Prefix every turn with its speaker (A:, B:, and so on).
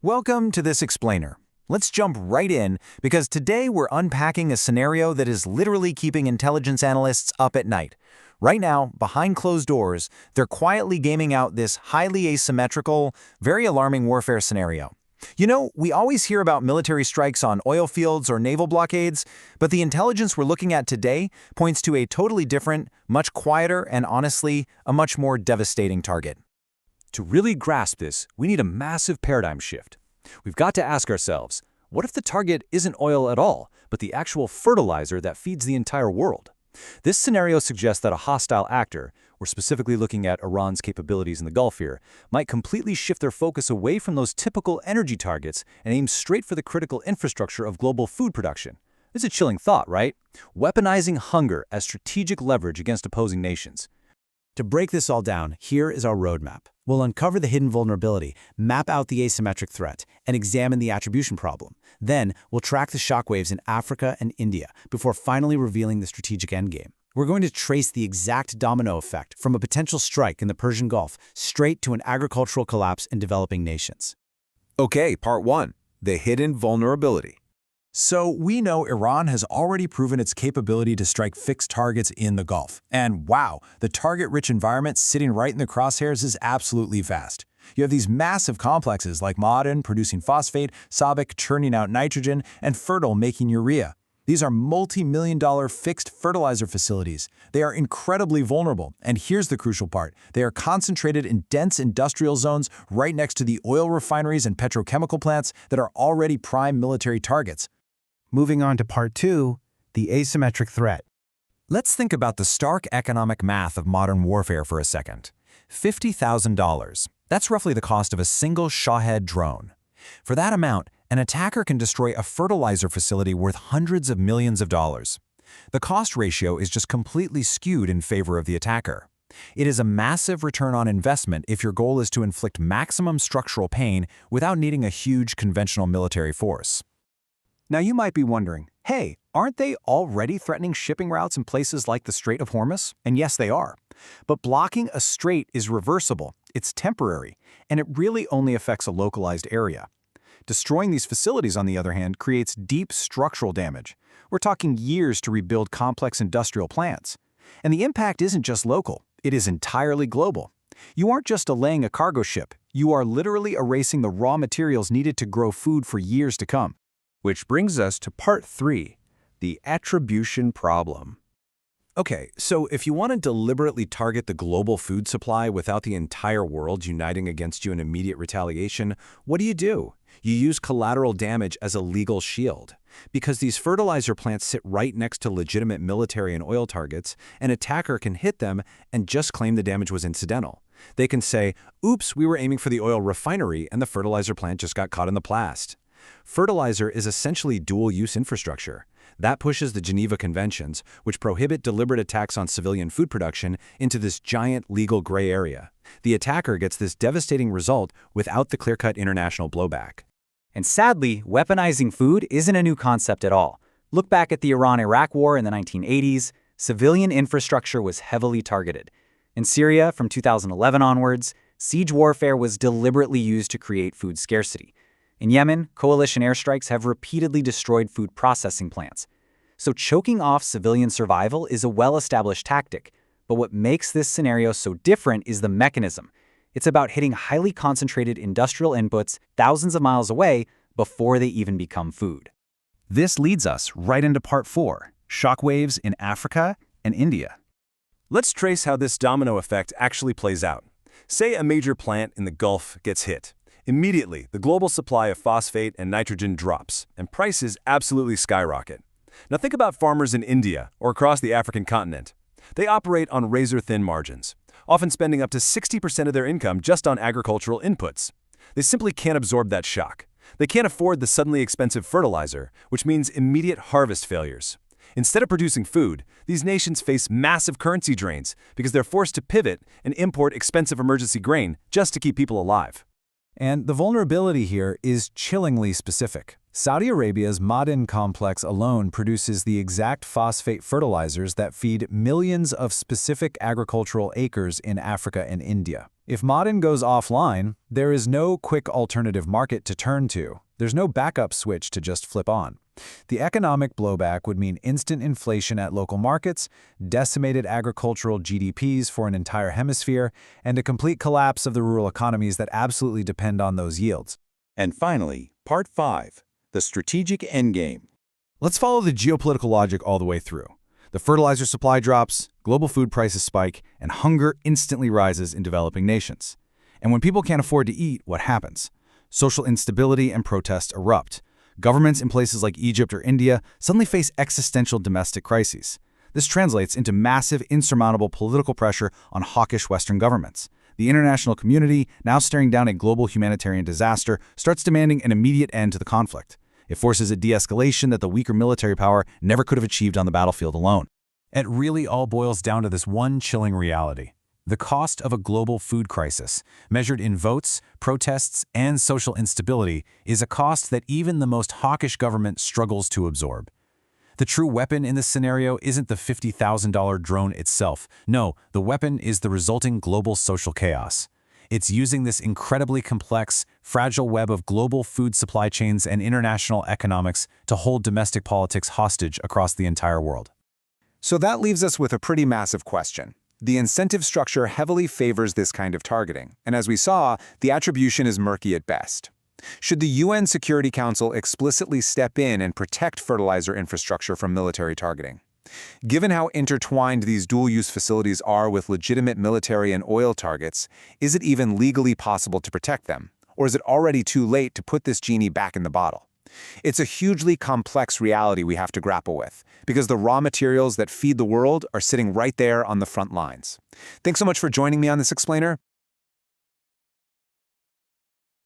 A: Welcome to this explainer. Let's jump right in because today we're unpacking a scenario that is literally keeping intelligence analysts up at night. Right now, behind closed doors, they're quietly gaming out this highly asymmetrical, very alarming warfare scenario. You know, we always hear about military strikes on oil fields or naval blockades, but the intelligence we're looking at today points to a totally different, much quieter, and honestly, a much more devastating target.
B: To really grasp this, we need a massive paradigm shift. We've got to ask ourselves, what if the target isn't oil at all, but the actual fertilizer that feeds the entire world? This scenario suggests that a hostile actor, we're specifically looking at Iran's capabilities in the Gulf here, might completely shift their focus away from those typical energy targets and aim straight for the critical infrastructure of global food production. It's a chilling thought, right? Weaponizing hunger as strategic leverage against opposing nations.
C: To break this all down, here is our roadmap. We'll uncover the hidden vulnerability, map out the asymmetric threat, and examine the attribution problem. Then, we'll track the shockwaves in Africa and India before finally revealing the strategic endgame. We're going to trace the exact domino effect from a potential strike in the Persian Gulf straight to an agricultural collapse in developing nations.
D: Okay, part 1. The hidden vulnerability.
A: So we know Iran has already proven its capability to strike fixed targets in the Gulf. And wow, the target-rich environment sitting right in the crosshairs is absolutely vast. You have these massive complexes like Ma'aden producing phosphate, Sabik churning out nitrogen, and Fertile making urea. These are multi-million-dollar fixed fertilizer facilities. They are incredibly vulnerable, and here's the crucial part. They are concentrated in dense industrial zones right next to the oil refineries and petrochemical plants that are already prime military targets.
C: Moving on to part 2, the asymmetric threat.
A: Let's think about the stark economic math of modern warfare for a second. $50,000. That's roughly the cost of a single Shahed drone. For that amount, an attacker can destroy a fertilizer facility worth hundreds of millions of dollars. The cost ratio is just completely skewed in favor of the attacker. It is a massive return on investment if your goal is to inflict maximum structural pain without needing a huge conventional military force.
E: Now you might be wondering, hey, aren't they already threatening shipping routes in places like the Strait of Hormuz? And yes, they are. But blocking a strait is reversible, it's temporary, and it really only affects a localized area. Destroying these facilities, on the other hand, creates deep structural damage. We're talking years to rebuild complex industrial plants. And the impact isn't just local, it is entirely global. You aren't just delaying a cargo ship, you are literally erasing the raw materials needed to grow food for years to come.
D: Which brings us to part 3, the attribution problem.
B: Okay, so if you want to deliberately target the global food supply without the entire world uniting against you in immediate retaliation, what do? You use collateral damage as a legal shield. Because these fertilizer plants sit right next to legitimate military and oil targets, an attacker can hit them and just claim the damage was incidental. They can say, oops, we were aiming for the oil refinery and the fertilizer plant just got caught in the blast. Fertilizer is essentially dual-use infrastructure. That pushes the Geneva Conventions, which prohibit deliberate attacks on civilian food production, into this giant legal gray area. The attacker gets this devastating result without the clear-cut international blowback.
F: And sadly, weaponizing food isn't a new concept at all. Look back at the Iran-Iraq War in the 1980s, civilian infrastructure was heavily targeted. In Syria, from 2011 onwards, siege warfare was deliberately used to create food scarcity. In Yemen, coalition airstrikes have repeatedly destroyed food processing plants. So choking off civilian survival is a well-established tactic. But what makes this scenario so different is the mechanism. It's about hitting highly concentrated industrial inputs thousands of miles away before they even become food.
E: This leads us right into part 4, shockwaves in Africa and India.
B: Let's trace how this domino effect actually plays out. Say a major plant in the Gulf gets hit. Immediately, the global supply of phosphate and nitrogen drops, and prices absolutely skyrocket. Now think about farmers in India or across the African continent. They operate on razor-thin margins, often spending up to 60% of their income just on agricultural inputs. They simply can't absorb that shock. They can't afford the suddenly expensive fertilizer, which means immediate harvest failures. Instead of producing food, these nations face massive currency drains because they're forced to pivot and import expensive emergency grain just to keep people alive.
A: And the vulnerability here is chillingly specific.
E: Saudi Arabia's Ma'aden complex alone produces the exact phosphate fertilizers that feed millions of specific agricultural acres in Africa and India. If Ma'aden goes offline, there is no quick alternative market to turn to. There's no backup switch to just flip on. The economic blowback would mean instant inflation at local markets, decimated agricultural GDPs for an entire hemisphere, and a complete collapse of the rural economies that absolutely depend on those yields.
G: And finally, Part 5. The strategic endgame.
B: Let's follow the geopolitical logic all the way through. The fertilizer supply drops, global food prices spike, and hunger instantly rises in developing nations. And when people can't afford to eat, what happens? Social instability and protests erupt. Governments in places like Egypt or India suddenly face existential domestic crises. This translates into massive, insurmountable political pressure on hawkish Western governments. The international community, now staring down a global humanitarian disaster, starts demanding an immediate end to the conflict. It forces a de-escalation that the weaker military power never could have achieved on the battlefield alone.
A: It really all boils down to this one chilling reality. The cost of a global food crisis, measured in votes, protests, and social instability, is a cost that even the most hawkish government struggles to absorb. The true weapon in this scenario isn't the $50,000 drone itself. No, the weapon is the resulting global social chaos. It's using this incredibly complex, fragile web of global food supply chains and international economics to hold domestic politics hostage across the entire world.
E: So that leaves us with a pretty massive question. The incentive structure heavily favors this kind of targeting, and as we saw, the attribution is murky at best. Should the UN Security Council explicitly step in and protect fertilizer infrastructure from military targeting? Given how intertwined these dual-use facilities are with legitimate military and oil targets, is it even legally possible to protect them? Or is it already too late to put this genie back in the bottle? It's a hugely complex reality we have to grapple with, because the raw materials that feed the world are sitting right there on the front lines. Thanks so much for joining me on this explainer.